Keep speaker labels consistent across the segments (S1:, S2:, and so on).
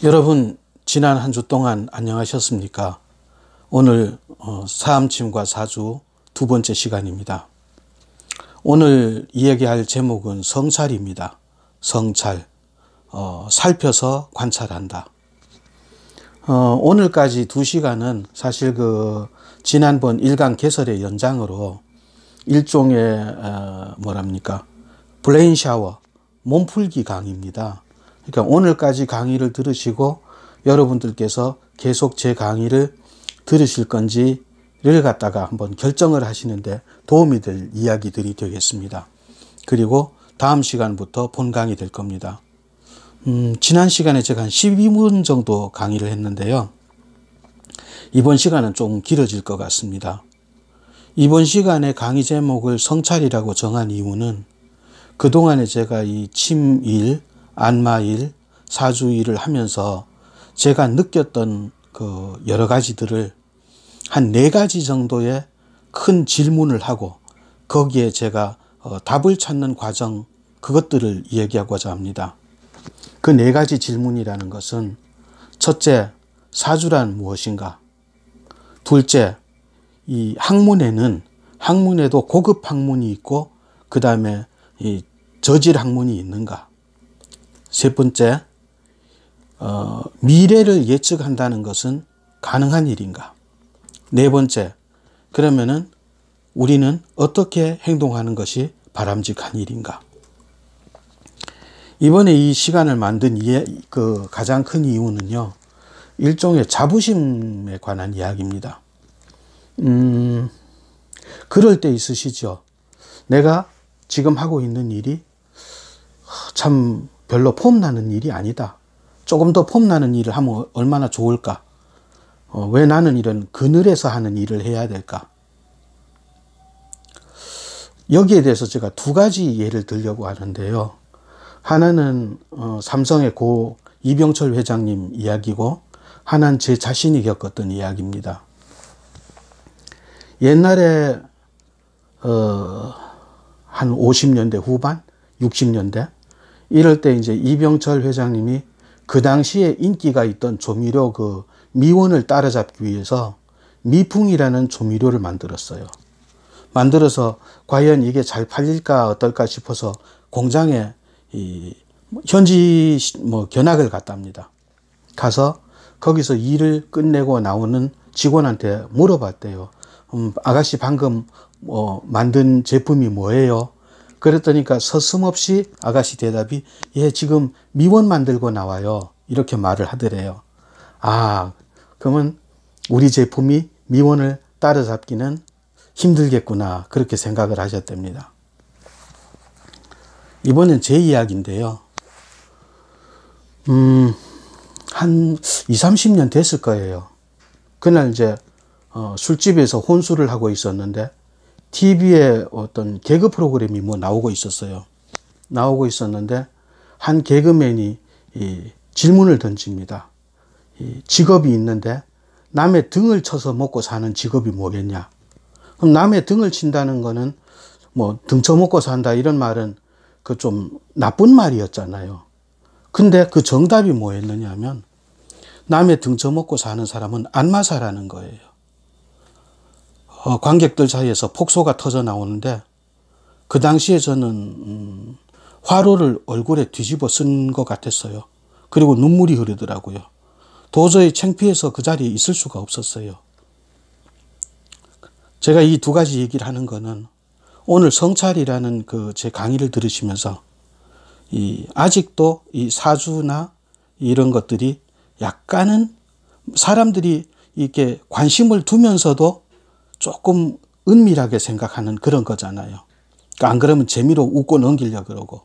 S1: 여러분, 지난 한 주 동안 안녕하셨습니까? 오늘 사암침과 사주 두 번째 시간입니다. 오늘 이야기할 제목은 성찰입니다. 성찰, 살펴서 관찰한다. 오늘까지 두 시간은 사실 지난번 일간 개설의 연장으로 일종의 브레인 샤워, 몸풀기 강의입니다. 그러니까 오늘까지 강의를 들으시고 여러분들께서 계속 제 강의를 들으실 건지를 갖다가 한번 결정을 하시는데 도움이 될 이야기들이 되겠습니다. 그리고 다음 시간부터 본 강의 될 겁니다. 지난 시간에 제가 한 12분 정도 강의를 했는데요. 이번 시간은 좀 길어질 것 같습니다. 이번 시간에 강의 제목을 성찰이라고 정한 이유는 그동안에 제가 이 침일, 안마일, 사주일을 하면서 제가 느꼈던 여러 가지들을 한 4가지 정도의 큰 질문을 하고 거기에 제가 답을 찾는 과정, 그것들을 이야기하고자 합니다. 그 4가지 질문이라는 것은 첫째, 사주란 무엇인가? 둘째, 이 학문에도 고급 학문이 있고 그 다음에 이 저질 학문이 있는가? 세 번째, 미래를 예측한다는 것은 가능한 일인가? 네 번째, 그러면은 우리는 어떻게 행동하는 것이 바람직한 일인가? 이번에 이 시간을 만든 가장 큰 이유는요, 일종의 자부심에 관한 이야기입니다. 그럴 때 있으시죠? 내가 지금 하고 있는 일이 참 별로 폼나는 일이 아니다. 조금 더 폼나는 일을 하면 얼마나 좋을까? 왜 나는 이런 그늘에서 하는 일을 해야 될까? 여기에 대해서 제가 2가지 예를 들려고 하는데요. 하나는 삼성의 고 이병철 회장님 이야기고 하나는 제 자신이 겪었던 이야기입니다. 옛날에 한 50년대 후반, 60년대 이럴 때 이제 이병철 회장님이 그 당시에 인기가 있던 조미료 미원을 따라잡기 위해서 미풍이라는 조미료를 만들었어요. 만들어서 과연 이게 잘 팔릴까 어떨까 싶어서 공장에 현지 견학을 갔답니다. 가서 거기서 일을 끝내고 나오는 직원한테 물어봤대요. 아가씨 방금 만든 제품이 뭐예요? 그랬더니까 서슴없이 아가씨 대답이 예, 지금 미원 만들고 나와요. 이렇게 말을 하더래요. 아, 그러면 우리 제품이 미원을 따라잡기는 힘들겠구나. 그렇게 생각을 하셨답니다. 이번엔 제 이야기인데요. 한 20, 30년 됐을 거예요. 그날 이제 술집에서 혼술을 하고 있었는데 TV에 어떤 개그 프로그램이 나오고 있었어요. 나오고 있었는데 한 개그맨이 질문을 던집니다. 직업이 있는데 남의 등을 쳐서 먹고 사는 직업이 뭐겠냐? 그럼 남의 등을 친다는 거는 등 쳐먹고 산다 이런 말은 좀 나쁜 말이었잖아요. 근데 그 정답이 뭐였느냐 하면 남의 등 쳐먹고 사는 사람은 안마사라는 거예요. 관객들 사이에서 폭소가 터져 나오는데 그 당시에 저는 화로를 얼굴에 뒤집어 쓴 것 같았어요. 그리고 눈물이 흐르더라고요. 도저히 창피해서 그 자리에 있을 수가 없었어요. 제가 이 2가지 얘기를 하는 거는 오늘 성찰이라는 제 강의를 들으시면서 아직도 이 사주나 이런 것들이 약간은 사람들이 이렇게 관심을 두면서도 조금 은밀하게 생각하는 그런 거잖아요. 그러니까 안 그러면 재미로 웃고 넘기려고 그러고.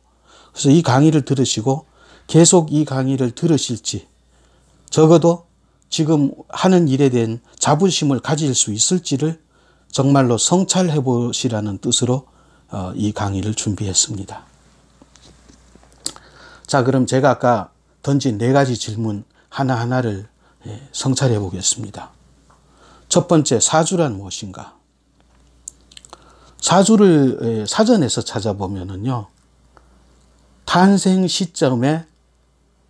S1: 그래서 이 강의를 들으시고 계속 이 강의를 들으실지 적어도 지금 하는 일에 대한 자부심을 가질 수 있을지를 정말로 성찰해 보시라는 뜻으로 이 강의를 준비했습니다. 자, 그럼 제가 아까 던진 4가지 질문 하나하나를 성찰해 보겠습니다. 첫 번째, 사주란 무엇인가? 사주를 사전에서 찾아보면은요, 탄생 시점에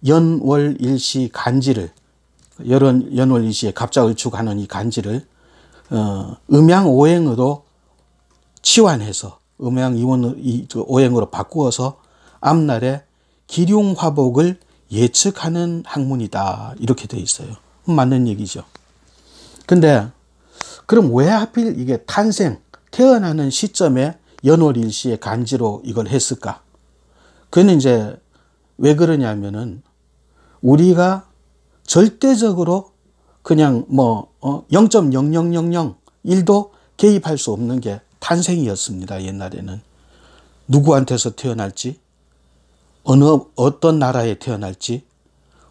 S1: 연월일시 간지를, 연월일시에 갑자을축하는 이 간지를 음양오행으로 치환해서 음양오행으로 바꾸어서 앞날에 기륭화복을 예측하는 학문이다, 이렇게 돼 있어요. 맞는 얘기죠. 근데 그럼 왜 하필 이게 태어나는 시점에 연월일시의 간지로 이걸 했을까? 그는 이제 왜 그러냐면은 우리가 절대적으로 그냥 0.0001도 개입할 수 없는 게 탄생이었습니다. 옛날에는 누구한테서 태어날지, 어떤 나라에 태어날지,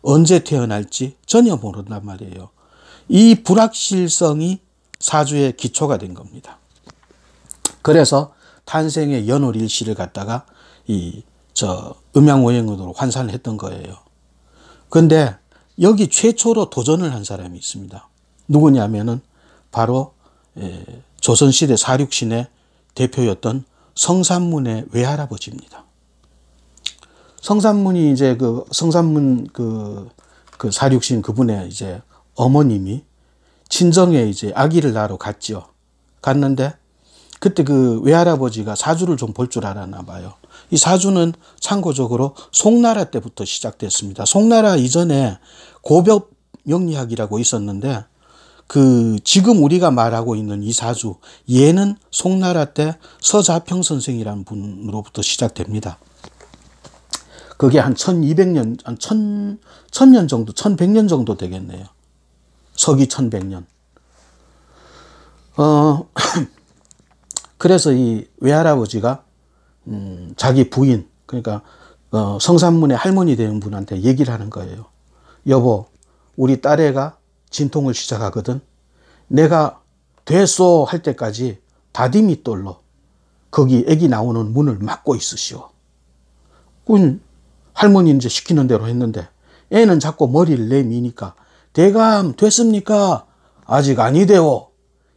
S1: 언제 태어날지 전혀 모른단 말이에요. 이 불확실성이 사주의 기초가 된 겁니다. 그래서 탄생의 연월일시를 갖다가 음양오행으로 환산을 했던 거예요. 그런데 여기 최초로 도전을 한 사람이 있습니다. 누구냐면은 바로 조선시대 사륙신의 대표였던 성산문의 외할아버지입니다. 성산문이 이제 성산문 사륙신 그분의 이제 어머님이 친정에 이제 아기를 낳으러 갔죠. 갔는데 그때 그 외할아버지가 사주를 좀 볼 줄 알았나 봐요. 이 사주는 참고적으로 송나라 때부터 시작됐습니다. 송나라 이전에 고벽 명리학이라고 있었는데 지금 우리가 말하고 있는 이 사주, 얘는 송나라 때 서자평 선생이라는 분으로부터 시작됩니다. 그게 한 1200년, 한 1000년 정도, 1100년 정도 되겠네요. 서기 1100년. 그래서 이 외할아버지가 자기 부인, 그러니까 성산문의 할머니 되는 분한테 얘기를 하는 거예요. 여보, 우리 딸애가 진통을 시작하거든. 내가 됐소 할 때까지 다디미돌로 거기 애기 나오는 문을 막고 있으시오. 할머니는 이제 시키는 대로 했는데 애는 자꾸 머리를 내미니까 대감 됐습니까? 아직 아니대요.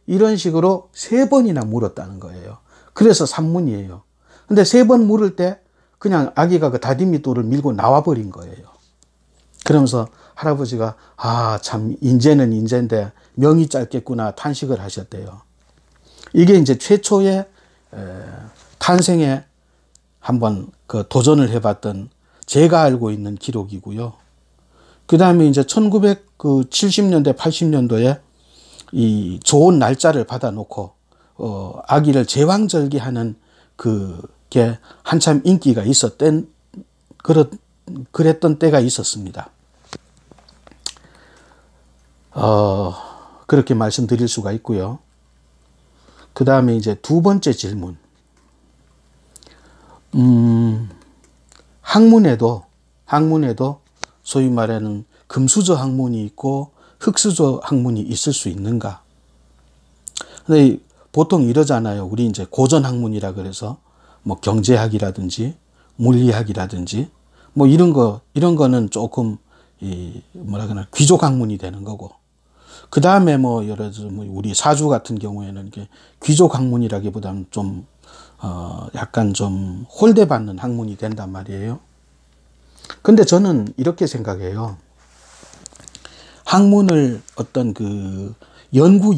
S1: 이런 식으로 3번이나 물었다는 거예요. 그래서 산문이에요. 근데 3번 물을 때 그냥 아기가 그 다디미돌을 밀고 나와버린 거예요. 그러면서 할아버지가 참 인재는 인재인데 명이 짧겠구나 탄식을 하셨대요. 이게 이제 최초의 탄생에 한번 도전을 해봤던 제가 알고 있는 기록이고요. 그 다음에 이제 1970년대, 80년도에 이 좋은 날짜를 받아놓고 아기를 제왕절개하는 그게 한참 인기가 그랬던 때가 있었습니다. 그렇게 말씀드릴 수가 있고요. 그 다음에 이제 두 번째 질문. 학문에도 소위 말하는 금수저 학문이 있고 흙수저 학문이 있을 수 있는가? 근데 보통 이러잖아요. 우리 이제 고전 학문이라 그래서 경제학이라든지 물리학이라든지 이런 거는 조금 귀족 학문이 되는 거고. 그 다음에 예를 들어 우리 사주 같은 경우에는 이게 귀족 학문이라기보다는 좀 약간 좀 홀대받는 학문이 된단 말이에요. 근데 저는 이렇게 생각해요. 학문을 어떤 연구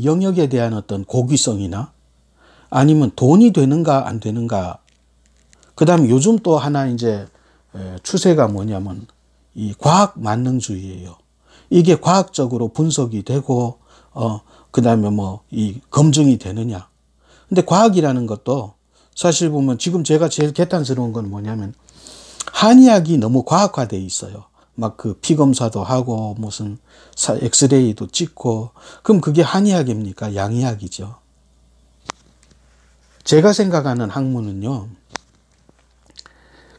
S1: 영역에 대한 어떤 고귀성이나 아니면 돈이 되는가 안 되는가. 그 다음에 요즘 또 하나 이제 추세가 뭐냐면 이 과학 만능주의예요. 이게 과학적으로 분석이 되고 그 다음에 이 검증이 되느냐. 근데 과학이라는 것도 사실 보면 지금 제가 제일 개탄스러운 건 뭐냐면 한의학이 너무 과학화되어 있어요. 피검사도 하고 무슨 엑스레이도 찍고. 그럼 그게 한의학입니까? 양의학이죠. 제가 생각하는 학문은요,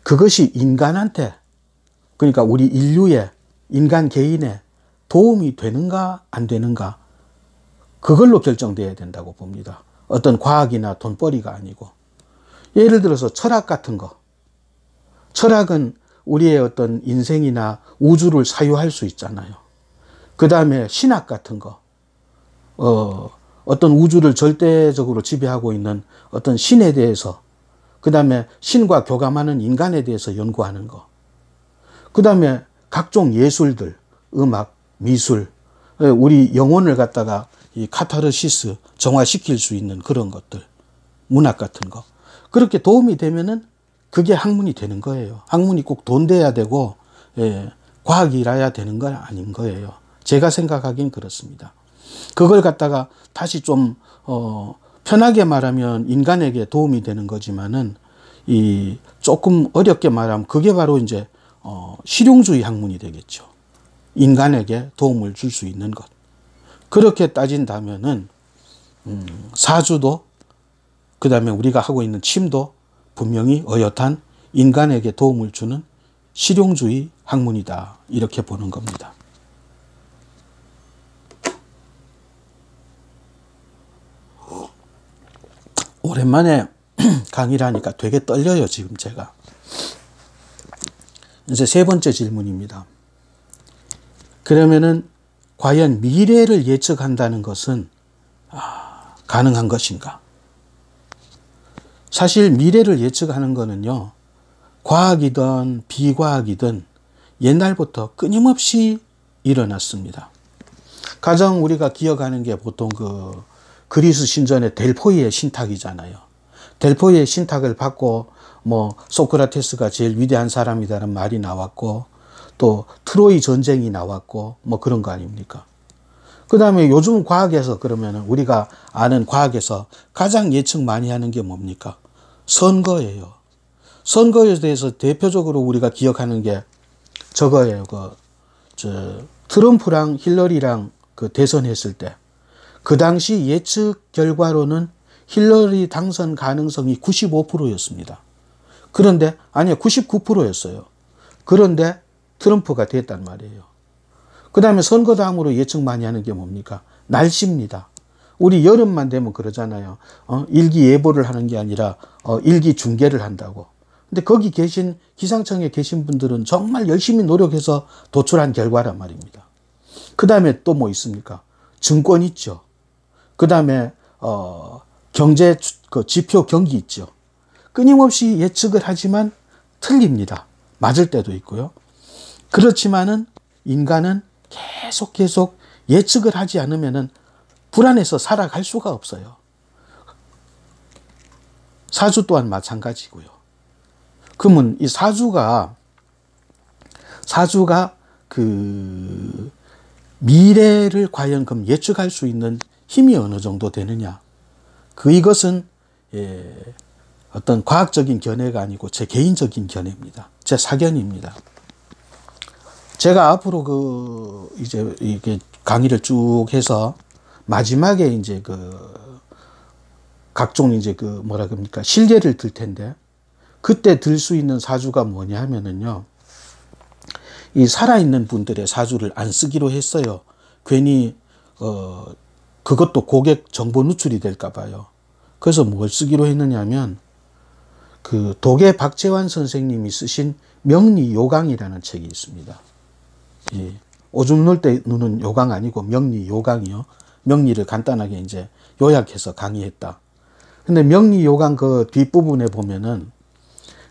S1: 그것이 인간한테, 그러니까 우리 인류의, 인간 개인의 도움이 되는가 안 되는가, 그걸로 결정돼야 된다고 봅니다. 어떤 과학이나 돈벌이가 아니고. 예를 들어서 철학 같은 거. 철학은 우리의 어떤 인생이나 우주를 사유할 수 있잖아요. 그 다음에 신학 같은 거. 어떤 우주를 절대적으로 지배하고 있는 어떤 신에 대해서, 그 다음에 신과 교감하는 인간에 대해서 연구하는 거. 그 다음에 각종 예술들, 음악, 미술, 우리 영혼을 갖다가 이 카타르시스, 정화시킬 수 있는 그런 것들, 문학 같은 거. 그렇게 도움이 되면은 그게 학문이 되는 거예요. 학문이 꼭 돈 돼야 되고, 과학이라야 되는 건 아닌 거예요. 제가 생각하긴 그렇습니다. 그걸 갖다가 다시 좀, 편하게 말하면 인간에게 도움이 되는 거지만은, 조금 어렵게 말하면 그게 바로 이제, 실용주의 학문이 되겠죠. 인간에게 도움을 줄 수 있는 것. 그렇게 따진다면은, 사주도, 그 다음에 우리가 하고 있는 침도 분명히 어엿한 인간에게 도움을 주는 실용주의 학문이다. 이렇게 보는 겁니다. 오랜만에 강의를 하니까 되게 떨려요, 지금 제가. 이제 세 번째 질문입니다. 그러면은 과연 미래를 예측한다는 것은 가능한 것인가? 사실 미래를 예측하는 거는요, 과학이든 비과학이든 옛날부터 끊임없이 일어났습니다. 가장 우리가 기억하는 게 보통 그리스 신전의 델포이의 신탁이잖아요. 델포이의 신탁을 받고 뭐 소크라테스가 제일 위대한 사람이라는 말이 나왔고, 또 트로이 전쟁이 나왔고, 뭐 그런 거 아닙니까? 그 다음에 요즘 과학에서 그러면 우리가 아는 과학에서 가장 예측 많이 하는 게 뭡니까? 선거예요. 선거에 대해서 대표적으로 우리가 기억하는 게 저거예요. 트럼프랑 힐러리랑 대선했을 때, 그 당시 예측 결과로는 힐러리 당선 가능성이 95%였습니다. 그런데, 아니요, 99%였어요. 그런데 트럼프가 됐단 말이에요. 그 다음에 선거 다음으로 예측 많이 하는 게 뭡니까? 날씨입니다. 우리 여름만 되면 그러잖아요. 일기예보를 하는 게 아니라 일기 중계를 한다고. 근데 거기 계신, 기상청에 계신 분들은 정말 열심히 노력해서 도출한 결과란 말입니다. 그 다음에 또 뭐 있습니까? 증권 있죠. 그 다음에 경제 지표 경기 있죠. 끊임없이 예측을 하지만 틀립니다. 맞을 때도 있고요. 그렇지만은 인간은 계속 예측을 하지 않으면은 불안해서 살아갈 수가 없어요. 사주 또한 마찬가지고요. 그러면 이 사주가 미래를 과연 그럼 예측할 수 있는 힘이 어느 정도 되느냐? 이것은 어떤 과학적인 견해가 아니고 제 개인적인 견해입니다. 제 사견입니다. 제가 앞으로 이제 이게 강의를 쭉 해서 마지막에 이제 각종 이제 뭐라 그럽니까? 실례를 들 텐데, 그때 들 수 있는 사주가 뭐냐 하면은요, 이 살아있는 분들의 사주를 안 쓰기로 했어요. 괜히, 그것도 고객 정보 누출이 될까 봐요. 그래서 뭘 쓰기로 했느냐 하면, 도계 박재환 선생님이 쓰신 명리요강이라는 책이 있습니다. 예. 오줌 눌 때 누는 요강 아니고 명리요강이요. 명리를 간단하게 이제 요약해서 강의했다. 근데 명리요강 그 뒷부분에 보면은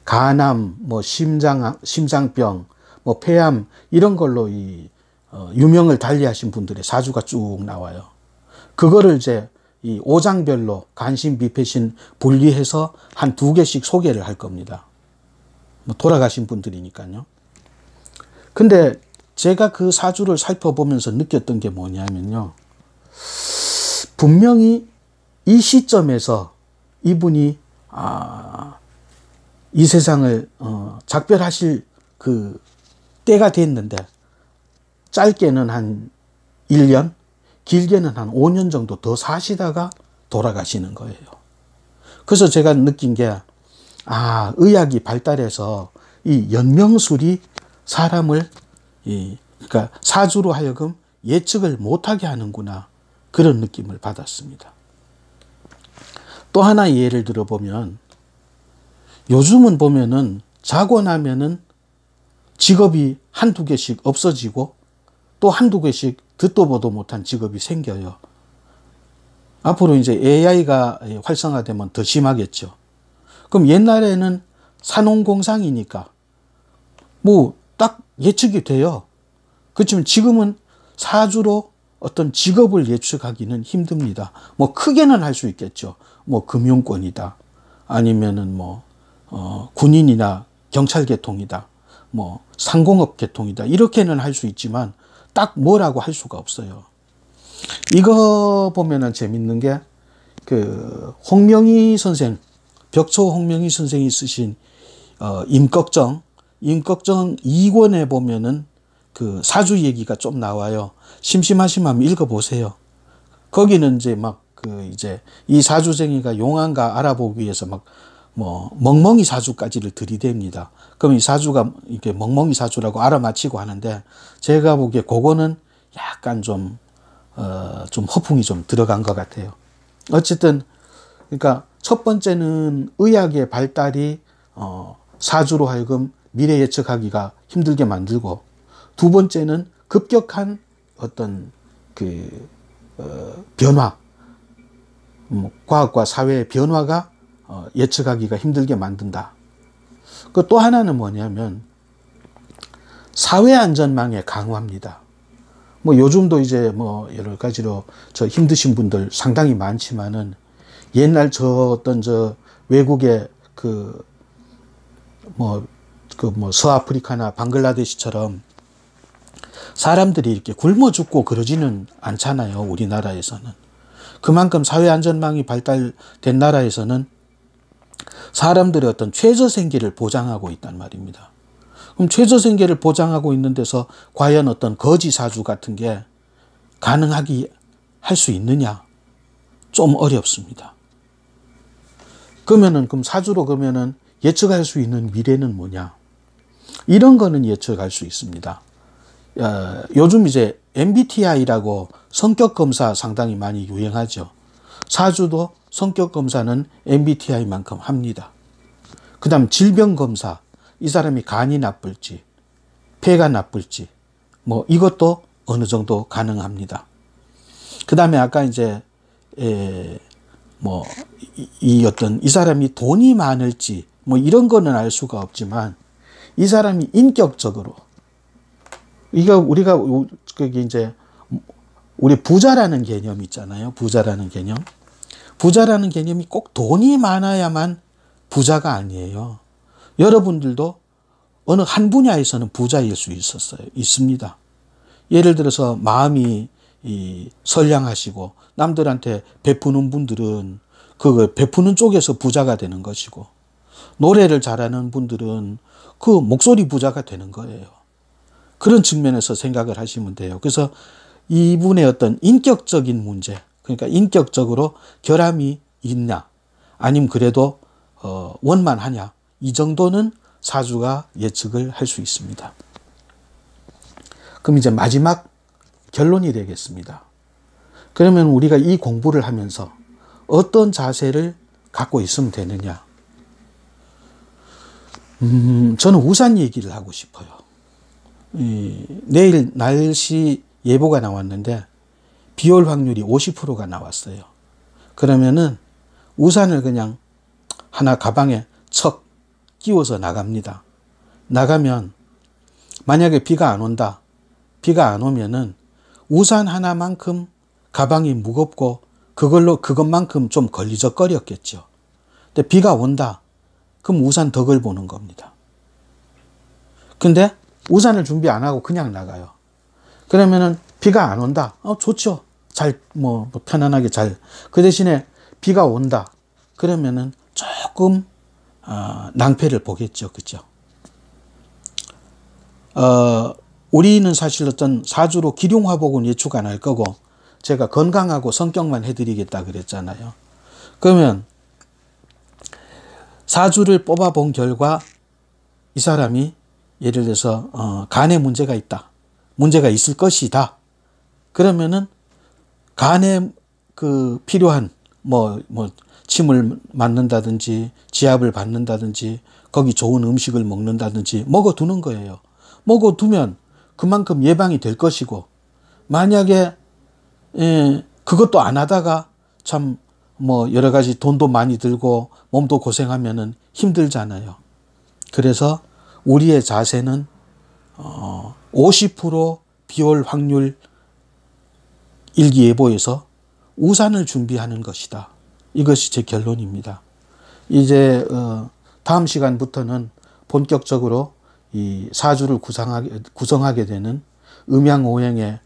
S1: 간암, 뭐 심장병, 뭐 폐암 이런 걸로 유명을 달리하신 분들의 사주가 쭉 나와요. 그거를 이제 이 5장별로 간신, 비패신 분리해서 한 2개씩 소개를 할 겁니다. 뭐 돌아가신 분들이니까요. 근데 제가 그 사주를 살펴보면서 느꼈던 게 뭐냐면요, 분명히 이 시점에서 이분이 이 세상을 작별하실 때가 됐는데, 짧게는 한 1년, 길게는 한 5년 정도 더 사시다가 돌아가시는 거예요. 그래서 제가 느낀 게, 의학이 발달해서 이 연명술이 사람을 그러니까 사주로 하여금 예측을 못하게 하는구나, 그런 느낌을 받았습니다. 또 하나 예를 들어보면, 요즘은 보면은 자고 나면은 직업이 한두 개씩 없어지고 또 한두 개씩 듣도 보도 못한 직업이 생겨요. 앞으로 이제 AI가 활성화되면 더 심하겠죠. 그럼 옛날에는 산업공상이니까 뭐 딱 예측이 돼요. 그렇지만 지금은 사주로 어떤 직업을 예측하기는 힘듭니다. 뭐 크게는 할 수 있겠죠. 뭐 금융권이다. 아니면은 뭐 군인이나 경찰 계통이다. 뭐 상공업 계통이다. 이렇게는 할 수 있지만 딱 뭐라고 할 수가 없어요. 이거 보면은 재밌는 게 그 홍명희 선생, 벽초 홍명희 선생이 쓰신 임꺽정 2권에 보면은 그 사주 얘기가 좀 나와요. 심심하시면 한번 읽어보세요. 거기는 이제 막 그 이제 이 사주쟁이가 용한가 알아보기 위해서 막 뭐 멍멍이 사주까지를 들이댑니다. 그럼 이 사주가 이게 멍멍이 사주라고 알아맞히고 하는데 제가 보기에 그거는 약간 좀 허풍이 좀 들어간 것 같아요. 어쨌든 그러니까 첫 번째는 의학의 발달이 사주로 하여금 미래 예측하기가 힘들게 만들고, 두 번째는 급격한 어떤 그 변화, 과학과 사회의 변화가 예측하기가 힘들게 만든다. 그 또 하나는 뭐냐면 사회 안전망의 강화입니다. 뭐 요즘도 이제 뭐 여러 가지로 저 힘드신 분들 상당히 많지만은 옛날 저 외국의 서아프리카나 방글라데시처럼 사람들이 이렇게 굶어 죽고 그러지는 않잖아요. 우리나라에서는. 그만큼 사회 안전망이 발달된 나라에서는 사람들의 어떤 최저 생계를 보장하고 있단 말입니다. 그럼 최저 생계를 보장하고 있는 데서 과연 어떤 거지 사주 같은 게 할 수 있느냐? 좀 어렵습니다. 그럼 사주로 예측할 수 있는 미래는 뭐냐? 이런 거는 예측할 수 있습니다. 요즘 이제 MBTI라고 성격 검사 상당히 많이 유행하죠. 사주도 성격 검사는 MBTI만큼 합니다. 그 다음 질병 검사, 이 사람이 간이 나쁠지, 폐가 나쁠지, 뭐 이것도 어느 정도 가능합니다. 그 다음에 아까 이제 이 사람이 돈이 많을지 뭐 이런 거는 알 수가 없지만 이 사람이 인격적으로 우리가 이제 우리 부자라는 개념 있잖아요. 부자라는 개념이 꼭 돈이 많아야만 부자가 아니에요. 여러분들도 어느 한 분야에서는 부자일 수 있습니다. 예를 들어서 마음이 선량하시고 남들한테 베푸는 분들은 그 베푸는 쪽에서 부자가 되는 것이고, 노래를 잘하는 분들은 그 목소리 부자가 되는 거예요. 그런 측면에서 생각을 하시면 돼요. 그래서 이분의 어떤 인격적인 문제, 그러니까 인격적으로 결함이 있냐, 아니면 그래도 원만하냐, 이 정도는 사주가 예측을 할 수 있습니다. 그럼 이제 마지막 결론이 되겠습니다. 그러면 우리가 이 공부를 하면서 어떤 자세를 갖고 있으면 되느냐? 저는 우산 얘기를 하고 싶어요. 내일 날씨 예보가 나왔는데 비 올 확률이 50%가 나왔어요. 그러면은 우산을 그냥 하나 가방에 척 끼워서 나갑니다. 나가면 만약에 비가 안 온다. 비가 안 오면은 우산 하나만큼 가방이 무겁고 그것만큼 좀 걸리적거렸겠죠. 근데 비가 온다. 그럼 우산 덕을 보는 겁니다. 근데 우산을 준비 안 하고 그냥 나가요. 그러면은 비가 안 온다. 좋죠. 편안하게 그 대신에 비가 온다. 그러면은 조금, 낭패를 보겠죠. 그죠? 우리는 사실 어떤 사주로 기룡화복은 예측 안 할 거고, 제가 건강하고 성격만 해드리겠다 그랬잖아요. 그러면 사주를 뽑아본 결과 이 사람이 예를 들어서 간에 문제가 있다. 문제가 있을 것이다. 그러면은 간에 필요한 침을 맞는다든지 지압을 받는다든지 거기 좋은 음식을 먹는다든지 먹어두는 거예요. 먹어두면 그만큼 예방이 될 것이고, 만약에 그것도 안 하다가 참 여러 가지 돈도 많이 들고 몸도 고생하면은 힘들잖아요. 그래서 우리의 자세는 50% 비올 확률 일기예보에서 우산을 준비하는 것이다. 이것이 제 결론입니다. 이제 다음 시간부터는 본격적으로 이 사주를 구성하게 되는 음양오행의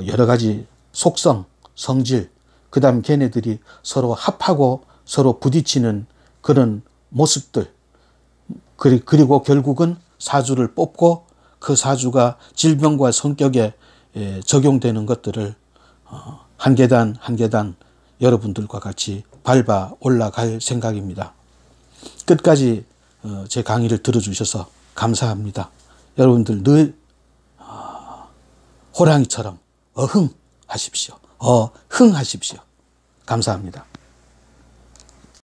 S1: 여러 가지 속성, 성질, 그 다음 걔네들이 서로 합하고 서로 부딪히는 그런 모습들, 그리고 결국은 사주를 뽑고 그 사주가 질병과 성격에 적용되는 것들을 한 계단 한 계단 여러분들과 같이 밟아 올라갈 생각입니다. 끝까지 제 강의를 들어주셔서 감사합니다. 여러분들 늘 호랑이처럼 어흥하십시오. 감사합니다.